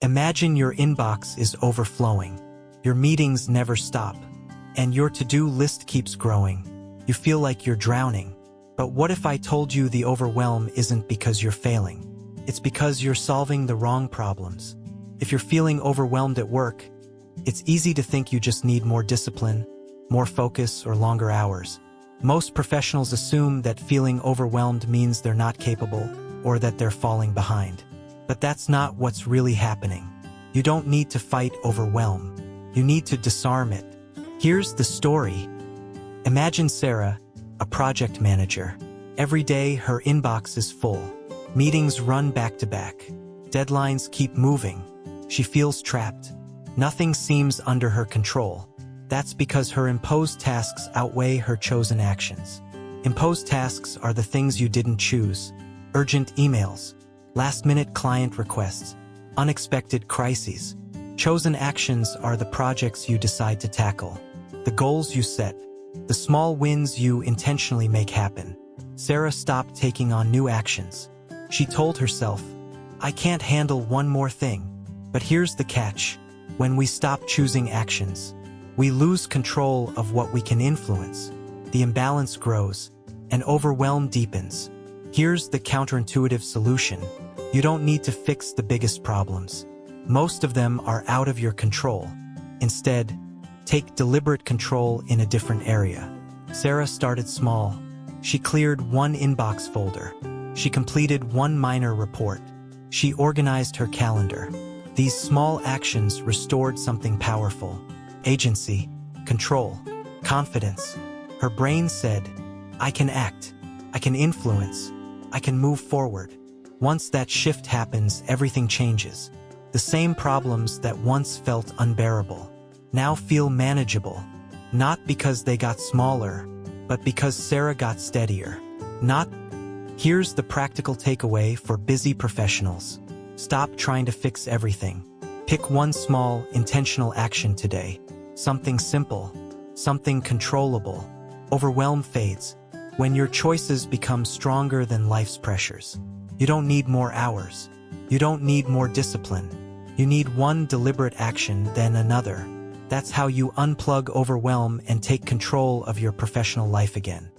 Imagine your inbox is overflowing. Your meetings never stop. And your to-do list keeps growing. You feel like you're drowning. But what if I told you the overwhelm isn't because you're failing? It's because you're solving the wrong problems. If you're feeling overwhelmed at work, it's easy to think you just need more discipline, more focus, or longer hours. Most professionals assume that feeling overwhelmed means they're not capable or that they're falling behind. But that's not what's really happening. You don't need to fight overwhelm. You need to disarm it. Here's the story. Imagine Sarah, a project manager. Every day her inbox is full. Meetings run back to back. Deadlines keep moving. She feels trapped. Nothing seems under her control. That's because her imposed tasks outweigh her chosen actions. Imposed tasks are the things you didn't choose. Urgent emails, last-minute client requests, unexpected crises. Chosen actions are the projects you decide to tackle, the goals you set, the small wins you intentionally make happen. Sarah stopped taking on new actions. She told herself, I can't handle one more thing. But here's the catch. When we stop choosing actions, we lose control of what we can influence. The imbalance grows, and overwhelm deepens. Here's the counterintuitive solution. You don't need to fix the biggest problems. Most of them are out of your control. Instead, take deliberate control in a different area. Sarah started small. She cleared one inbox folder. She completed one minor report. She organized her calendar. These small actions restored something powerful: agency, control, confidence. Her brain said, I can act, I can influence, I can move forward. Once that shift happens, everything changes. The same problems that once felt unbearable now feel manageable, not because they got smaller, but because Sarah got steadier. Here's the practical takeaway for busy professionals. Stop trying to fix everything. Pick one small, intentional action today. Something simple, something controllable. Overwhelm fades when your choices become stronger than life's pressures. You don't need more hours. You don't need more discipline. You need one deliberate action, then another. That's how you unplug overwhelm and take control of your professional life again.